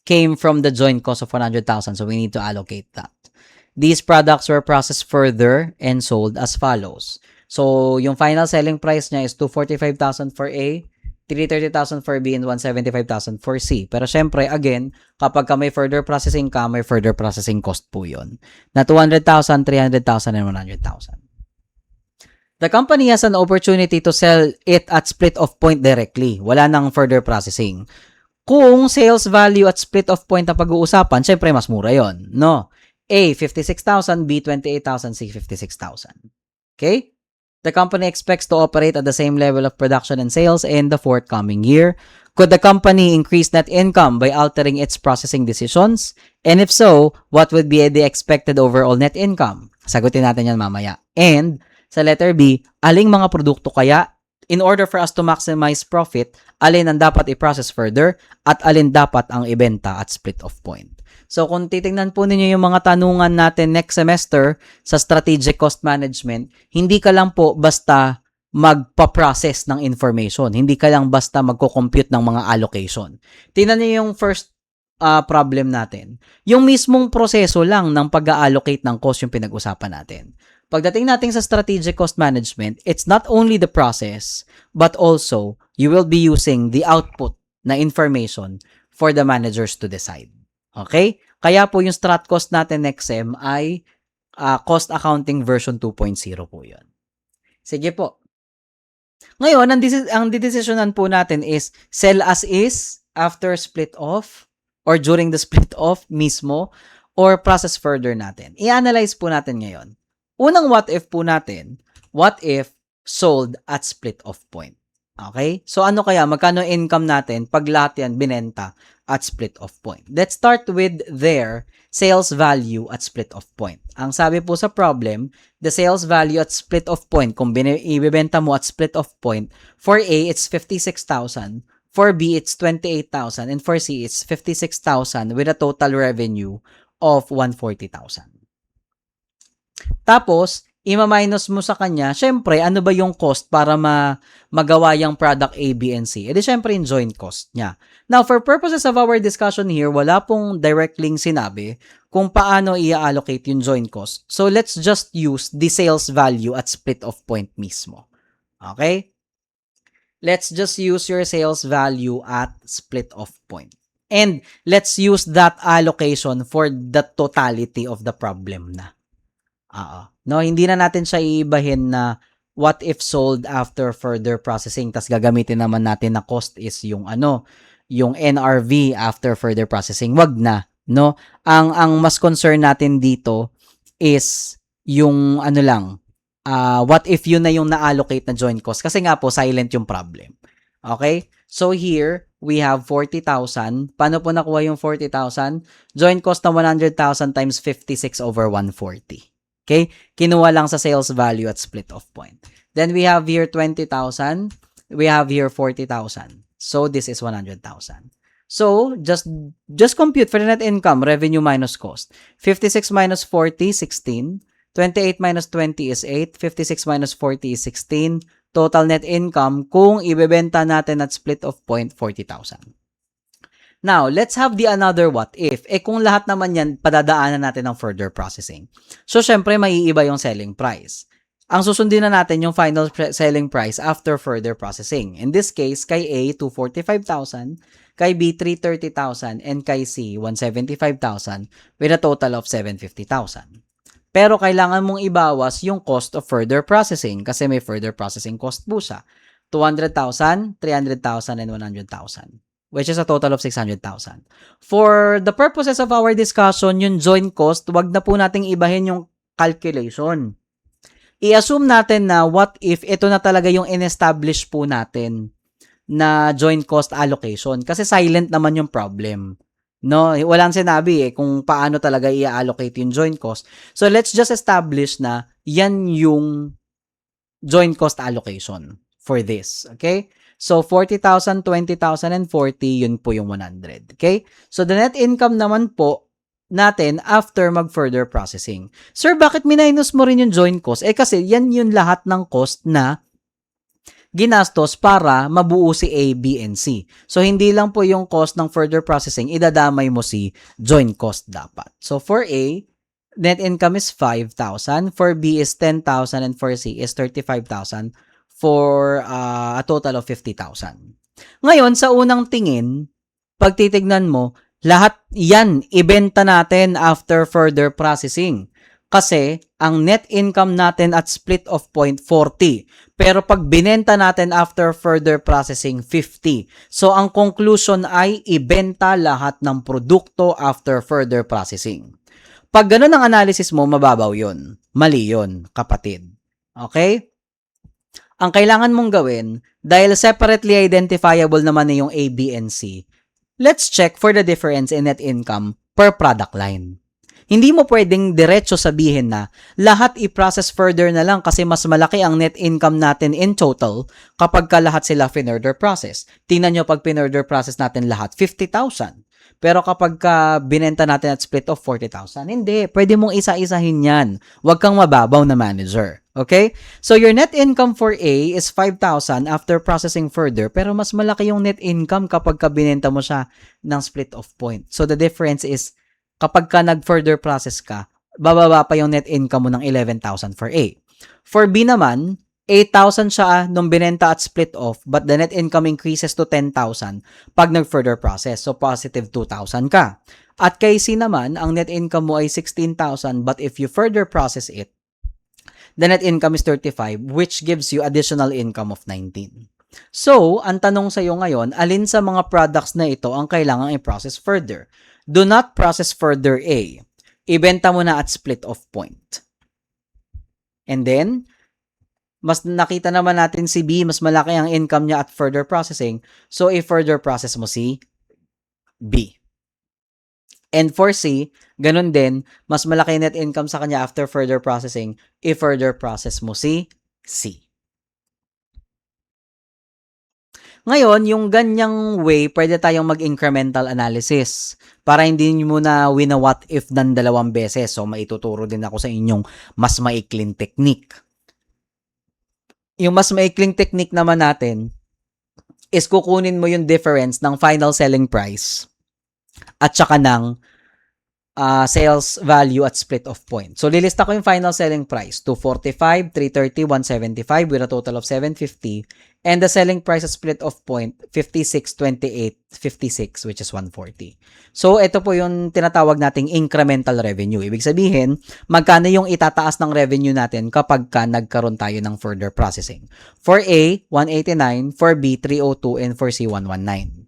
came from the joint cost of 100,000. So, we need to allocate that. These products were processed further and sold as follows. So, yung final selling price niya is 245,000 for A, 330,000 for B, and 175,000 for C. Pero syempre, again, kapag ka may further processing ka, may further processing cost po yun. Na 200,000, 300,000, and 100,000. The company has an opportunity to sell it at split of point directly. Wala nang further processing. Kung sales value at split of point na pag-uusapan, syempre mas mura yon, no? A, 56,000, B, 28,000, C, 56,000. Okay? The company expects to operate at the same level of production and sales in the forthcoming year. Could the company increase net income by altering its processing decisions? And if so, what would be the expected overall net income? Sagutin natin yan mamaya. And sa letter B, aling mga produkto kaya in order for us to maximize profit, alin ang dapat i-process further at alin dapat ang ibenta at split of point. So, kung titingnan po ninyo yung mga tanungan natin next semester sa strategic cost management, hindi ka lang po basta magpa-process ng information. Hindi ka lang basta magko-compute ng mga allocation. Tingnan niyo yung first problem natin. Yung mismong proseso lang ng pag-allocate ng cost yung pinag-usapan natin. Pagdating natin sa strategic cost management, it's not only the process, but also you will be using the output na information for the managers to decide. Okay? Kaya po yung strat cost natin next sem ay cost accounting version 2.0 po yun. Sige po. Ngayon, ang didesisyonan po natin is sell as is after split off or during the split off mismo or process further natin. I-analyze po natin ngayon. Unang what if po natin, what if sold at split off point. Okay? So ano kaya? Magkano income natin pag lahat yan binenta at split off point? Let's start with their sales value at split off point. Ang sabi po sa problem, the sales value at split off point, kung ibebenta mo at split off point, for A, it's 56,000. For B, it's 28,000. And for C, it's 56,000 with a total revenue of 140,000. Tapos, ima-minus mo sa kanya, syempre, ano ba yung cost para magawa yung product A, B, and C? E di syempre yung joint cost niya. Now, for purposes of our discussion here, wala pong direct link sinabi kung paano i-allocate yung joint cost. So, let's just use the sales value at split off point mismo. Okay? Let's just use your sales value at split off point. And let's use that allocation for the totality of the problem na. No, hindi na natin siya iibahin na what if sold after further processing, tas gagamitin naman natin na cost is yung yung NRV after further processing. Wag na, no? Ang mas concern natin dito is yung what if yun na yung na-allocate na joint cost, kasi nga po silent yung problem. Okay? So here we have 40,000. Paano po nakuha yung 40,000? Joint cost na 100,000 times 56 over 140. Okay? Kinuha lang sa sales value at split off point. Then we have here 20,000. We have here 40,000. So this is 100,000. So just compute for the net income, revenue minus cost. 56 minus 40, 16. 28 minus 20 is 8. 56 minus 40 is 16. Total net income kung ibebenta natin at split off point, 40,000. Now, let's have the another what if. Kung lahat naman yan, padadaanan natin ng further processing. So, syempre, maiiba yung selling price. Ang susundin na natin yung final selling price after further processing. In this case, kay A, 245,000, kay B, 330,000, and kay C, 175,000 with a total of 750,000. Pero kailangan mong ibawas yung cost of further processing kasi may further processing cost po siya. 200,000, 300,000, and 100,000. Which is a total of 600,000. For the purposes of our discussion, yung joint cost, wag na po nating ibahin yung calculation. I-assume natin na what if ito na talaga yung in-establish po natin na joint cost allocation kasi silent naman yung problem. No, walang sinabi kung paano talaga i-allocate yung joint cost. So let's just establish na yan yung joint cost allocation for this, okay? So, 40,000, 20,000, and 40, yun po yung 100. Okay? So, the net income naman po natin after mag-further processing. Sir, bakit minus mo rin yung joint cost? Kasi yan yung lahat ng cost na ginastos para mabuo si A, B, and C. So, hindi lang po yung cost ng further processing, idadamay mo si joint cost dapat. So, for A, net income is 5,000. For B is 10,000. And for C is 35,000. For a total of 50,000. Ngayon, sa unang tingin, pag titignan mo, lahat yan ibenta natin after further processing. Kasi, ang net income natin at split off point, 40. Pero pag binenta natin after further processing, 50. So, ang conclusion ay ibenta lahat ng produkto after further processing. Pag ganun ang analysis mo, mababaw yun. Mali yun, kapatid. Okay? Ang kailangan mong gawin, dahil separately identifiable naman na yung A, B, and C, let's check for the difference in net income per product line. Hindi mo pwedeng diretso sabihin na lahat i-process further na lang kasi mas malaki ang net income natin in total kapag ka lahat sila further process. Tingnan nyo pag further process natin lahat, 50,000. Pero kapag ka binenta natin at split off 40,000, hindi. Pwede mong isa-isahin yan. Huwag kang mababaw na manager. Okay? So, your net income for A is 5,000 after processing further, pero mas malaki yung net income kapag ka binenta mo siya ng split off point. So, the difference is, kapag ka nag-further process ka, bababa pa yung net income mo ng 11,000 for A. For B naman, 8,000 siya nung binenta at split off, but the net income increases to 10,000 pag nag-further process. So, positive 2,000 ka. At kay C naman, ang net income mo ay 16,000, but if you further process it, the net income is 35, which gives you additional income of 19. So, ang tanong sa'yo ngayon, alin sa mga products na ito ang kailangang i-process further? Do not process further A. Ibenta mo na at split off point. And then, Mas nakita naman natin si B, mas malaki ang income niya at further processing. So, i-further process mo si B. And for C, ganun din, mas malaki net income sa kanya after further processing, i-further process mo si C. Ngayon, yung ganyang way, pwede tayong mag-incremental analysis para hindi mo na wina-what if ng dalawang beses. So, maituturo din ako sa inyong mas maikling technique. Yung mas maikling technique naman natin is kukunin mo yung difference ng final selling price at saka ng sales value at split of point. So, lilista ko yung final selling price, 245, 330, 175 with a total of 750. And the selling price at split of point, 56, 28, 56, which is 140. So, ito po yung tinatawag nating incremental revenue. Ibig sabihin, magkano yung itataas ng revenue natin kapag nagkaroon tayo ng further processing. For A, 189, for B, 302, and for C, 119.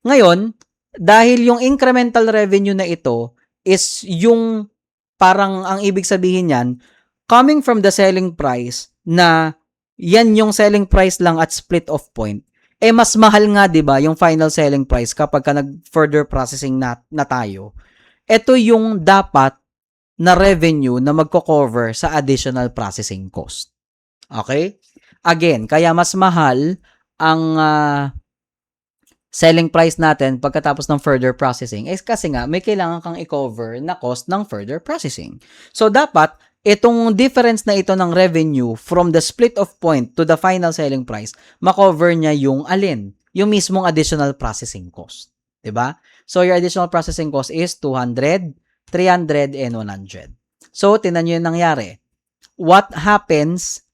Ngayon, dahil yung incremental revenue na ito is yung parang ang ibig sabihin niyan, coming from the selling price na yan yung selling price lang at split of point, eh mas mahal nga 'di ba yung final selling price kapag nag further processing na tayo. Ito yung dapat na revenue na magko-cover sa additional processing cost. Okay? Again, kaya mas mahal ang selling price natin pagkatapos ng further processing is kasi nga may kailangan kang i-cover na cost ng further processing. So, dapat itong difference na ito ng revenue from the split of point to the final selling price, makover niya yung alin? Yung mismong additional processing cost. Diba? So, your additional processing cost is 200, 300, and 100. So, tinan nyo yung nangyari. What happens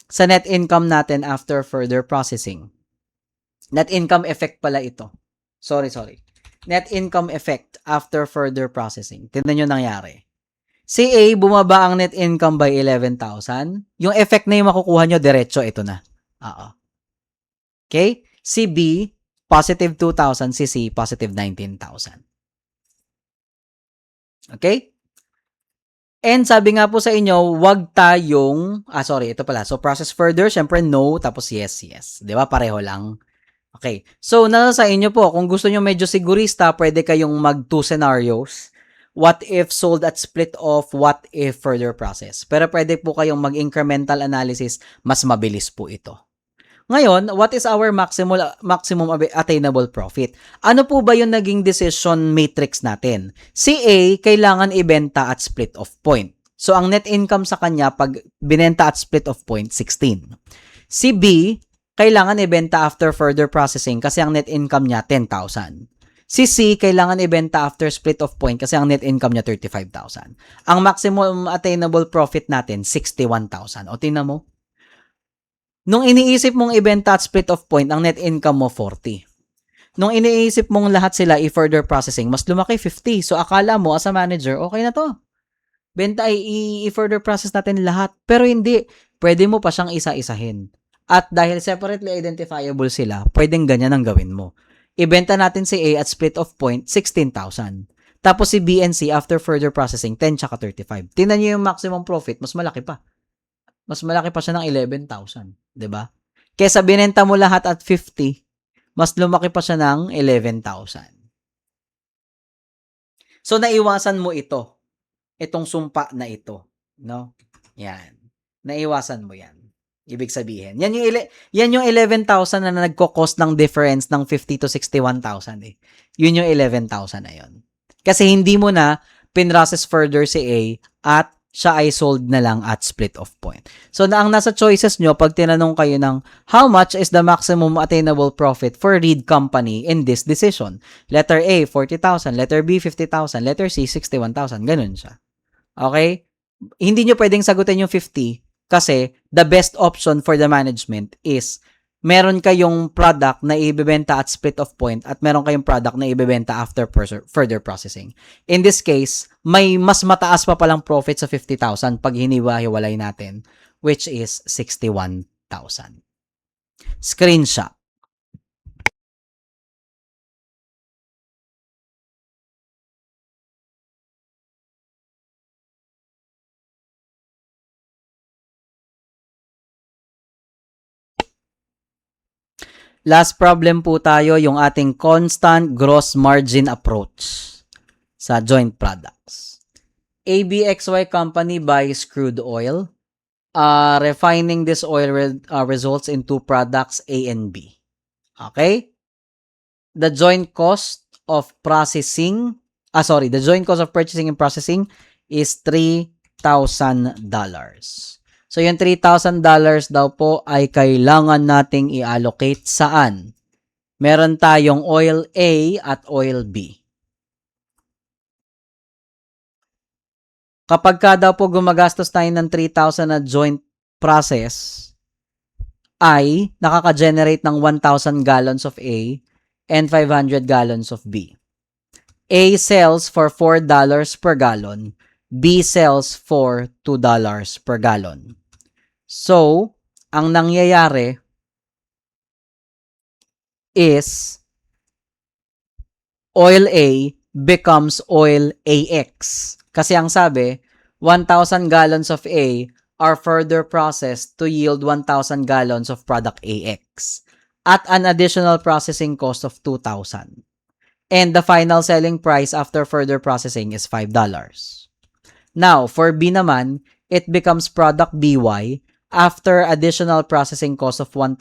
sa net income natin after further processing? Net income effect pala ito. Sorry. Net income effect after further processing. Tingnan nyo nangyari. Si A, bumaba ang net income by 11,000. Yung effect na yung makukuha nyo, diretso, ito na. Oo. Okay? Si B, positive 2,000. Si C, positive 19,000. Okay? And sabi nga po sa inyo, wag tayong, ito pala. So, process further, syempre no, tapos yes. Di ba? Pareho lang. Okay. So, nasa sa inyo po. Kung gusto nyo medyo sigurista, pwede kayong mag 2 scenarios. What if sold at split off? What if further process? Pero pwede po kayong mag-incremental analysis. Mas mabilis po ito. Ngayon, what is our maximum attainable profit? Ano po ba yung naging decision matrix natin? Si A, kailangan ibenta at split off point. So, ang net income sa kanya pag binenta at split off point, 16. Si B, kailangan ibenta after further processing kasi ang net income niya 10,000. Si C, kailangan ibenta after split of point kasi ang net income niya 35,000. Ang maximum attainable profit natin 61,000. O tingnan mo. Nung iniisip mong ibenta at split of point, ang net income mo 40. Nung iniisip mong lahat sila i-further processing, mas lumaki 50. So akala mo as a manager, okay na to. Benta i-further process natin lahat. Pero hindi. Pwede mo pa siyang isa-isahin. At dahil separately identifiable sila, pwedeng ganyan ang gawin mo. Ibenta natin si A at split of point, 16,000. Tapos si B and C after further processing, 10 tsaka 35. Tingnan niyo yung maximum profit, mas malaki pa. Mas malaki pa siya ng 11,000. 'Di ba? Kesa binenta mo lahat at 50, mas lumaki pa siya ng 11,000. So, naiwasan mo ito. Itong sumpa na ito. No? Yan. Naiwasan mo yan. Ibig sabihin. Yan yung 11,000 na nagko-cost ng difference ng 50 to 61,000 eh. Yun yung 11,000 na yun. Kasi hindi mo na pinrocess further si A at siya ay sold na lang at split off point. So, ang nasa choices nyo, pag tinanong kayo ng how much is the maximum attainable profit for Reed Company in this decision? Letter A, 40,000. Letter B, 50,000. Letter C, 61,000. Ganun siya. Okay? Hindi nyo pwedeng sagutin yung 50 kasi the best option for the management is meron kayong product na ibebenta at split of point at meron kayong product na ibebenta after further processing. In this case, may mas mataas pa palang profit sa 50,000 pag hiniwa-hiwalay natin, which is 61,000. Screenshot. Last problem po tayo, yung ating constant gross margin approach sa joint products. ABXY company buys crude oil. Refining this oil results in two products, A and B. Okay? The joint cost of purchasing and processing is $3,000. So, yung $3,000 daw po ay kailangan nating i-allocate saan? Meron tayong oil A at oil B. Kapag ka daw po gumagastos tayo ng 3,000 na joint process, ay nakaka-generate ng 1,000 gallons of A and 500 gallons of B. A sells for $4 per gallon. B sells for $2 per gallon. So, ang nangyayari is oil A becomes oil AX. Kasi ang sabi, 1,000 gallons of A are further processed to yield 1,000 gallons of product AX at an additional processing cost of 2,000. And the final selling price after further processing is $5. Now, for B naman, it becomes product BY after additional processing cost of $1,000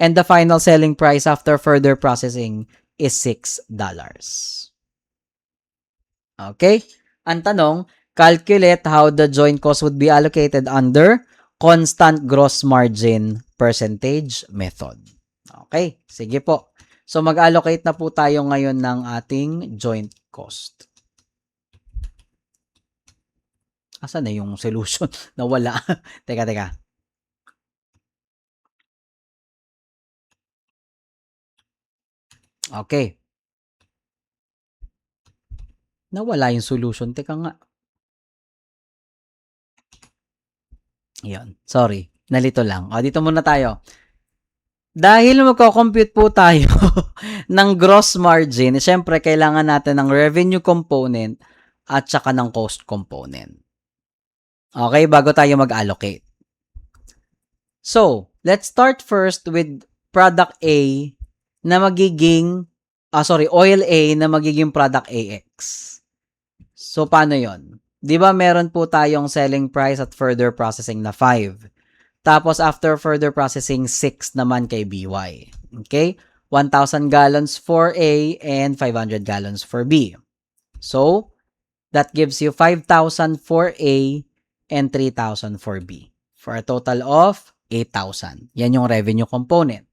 and the final selling price after further processing is $6. Okay? Ang tanong, calculate how the joint cost would be allocated under constant gross margin percentage method. Okay? Sige po. So, mag-allocate na po tayo ngayon ng ating joint cost. Asan na yung solution? Nawala. Teka. Okay. Nawala yung solution. Teka nga. Yan. Sorry. Nalito lang. O, dito muna tayo. Dahil magko-compute po tayo ng gross margin, syempre kailangan natin ng revenue component at saka ng cost component. Okay, bago tayo mag-allocate. So, let's start first with product A na magiging, oil A na magiging product AX. So, paano yon? Di ba meron po tayong selling price at further processing na 5. Tapos, after further processing, 6 naman kay BY. Okay? 1,000 gallons for A and 500 gallons for B. So, that gives you 5,000 for A and 3,000 for B. For a total of 8,000. Yan yung revenue component.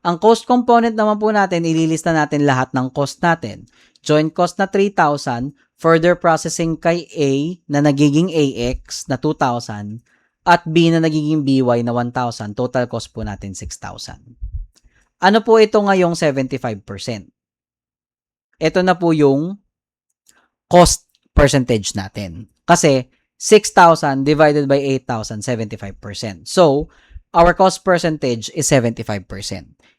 Ang cost component naman po natin, ililista natin lahat ng cost natin. Joint cost na 3,000, further processing kay A na nagiging AX na 2,000, at B na nagiging BY na 1,000. Total cost po natin 6,000. Ano po ito ngayong 75%? Ito na po yung cost percentage natin. Kasi 6,000 divided by 8,000, 75%. So, our cost percentage is 75%.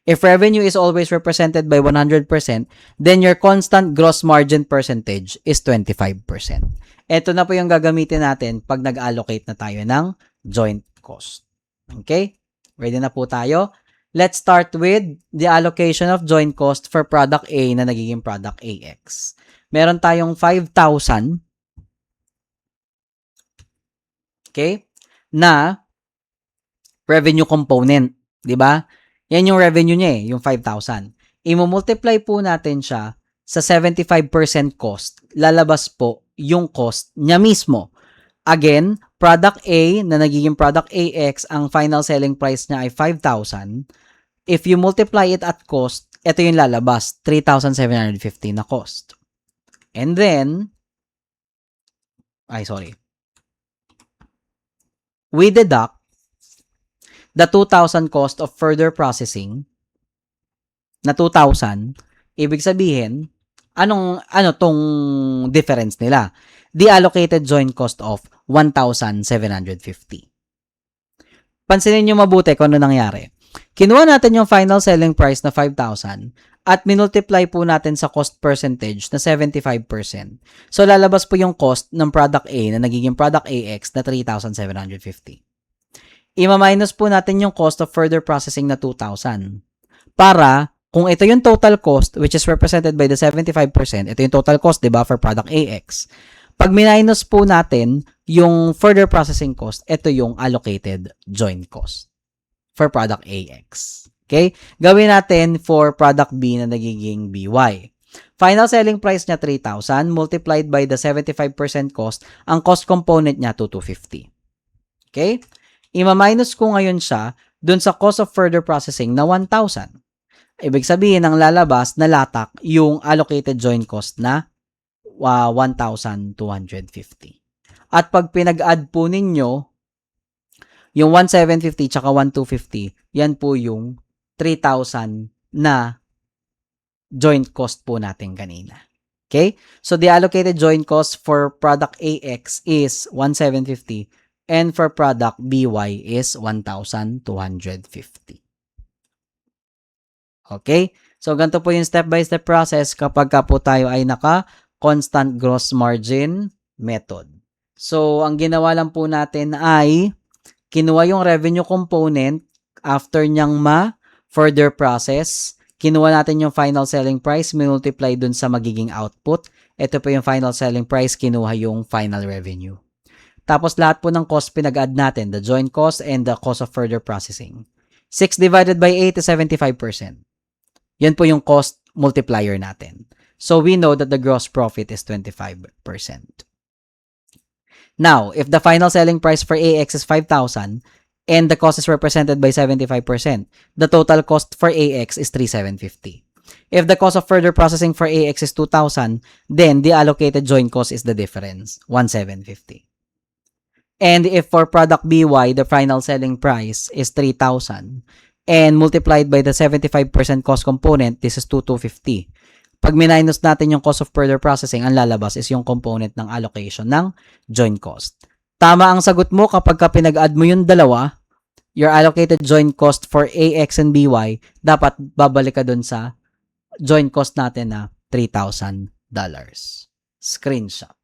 If revenue is always represented by 100%, then your constant gross margin percentage is 25%. Ito na po yung gagamitin natin pag nag-allocate na tayo ng joint cost. Okay? Ready na po tayo? Let's start with the allocation of joint cost for product A na nagiging product AX. Meron tayong 5,000. Okay? Na revenue component. Diba? Yan yung revenue niya yung 5,000. I-multiply po natin siya sa 75% cost. Lalabas po yung cost niya mismo. Again, product A na nagiging product AX, ang final selling price niya ay 5,000. If you multiply it at cost, ito yung lalabas, 3,750 na cost. And then, we deduct the 2,000 cost of further processing na 2,000. Ibig sabihin, ano tong difference nila? The allocated joint cost of 1,750. Pansinin nyo mabuti kung ano nangyari. Kinuha natin yung final selling price na 5,000 at minultiply po natin sa cost percentage na 75%. So, lalabas po yung cost ng product A na nagiging product AX na 3,750. Ima-minus po natin yung cost of further processing na 2,000. para kung ito yung total cost, which is represented by the 75%, ito yung total cost, di ba, for product AX. Pag minus po natin yung further processing cost, ito yung allocated joint cost for product AX. Okay? Gawin natin for product B na nagiging BY. Final selling price niya 3,000 multiplied by the 75% cost, ang cost component niya 2,250. Okay? Ima-minus ko ngayon siya dun sa cost of further processing na 1,000. Ibig sabihin, ang lalabas na latak yung allocated joint cost na 1,250. At pag pinag-add po ninyo, yung 1,750 tsaka 1,250, yan po yung 3,000 na joint cost po natin kanina. Okay? So, the allocated joint cost for product AX is 1,750 and for product BY is 1,250. Okay? So, ganito po yung step-by-step process kapag ka po tayo ay naka-constant gross margin method. So, ang ginawa lang po natin ay kinuha yung revenue component after niyang ma-further process. Kinuha natin yung final selling price, multiply dun sa magiging output. Ito po yung final selling price, kinuha yung final revenue. Tapos lahat po ng cost pinag-add natin, the joint cost and the cost of further processing. 6 divided by 8 is 75%. Yan po yung cost multiplier natin. So, we know that the gross profit is 25%. Now, if the final selling price for AX is 5,000 and the cost is represented by 75%, the total cost for AX is 3,750. If the cost of further processing for AX is 2,000, then the allocated joint cost is the difference, 1,750. And if for product BY, the final selling price is 3,000 and multiplied by the 75% cost component, this is 2,250. Pag minus natin yung cost of further processing, ang lalabas is yung component ng allocation ng joint cost. Tama ang sagot mo kapag ka pinag-add mo yung dalawa, your allocated joint cost for AX and BY, dapat babalik ka dun sa joint cost natin na $3,000. Screenshot.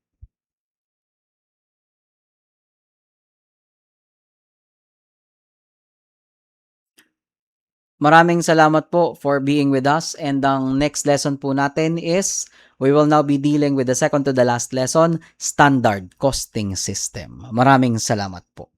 Maraming salamat po for being with us, and ang next lesson po natin is we will now be dealing with the second to the last lesson, standard costing system. Maraming salamat po.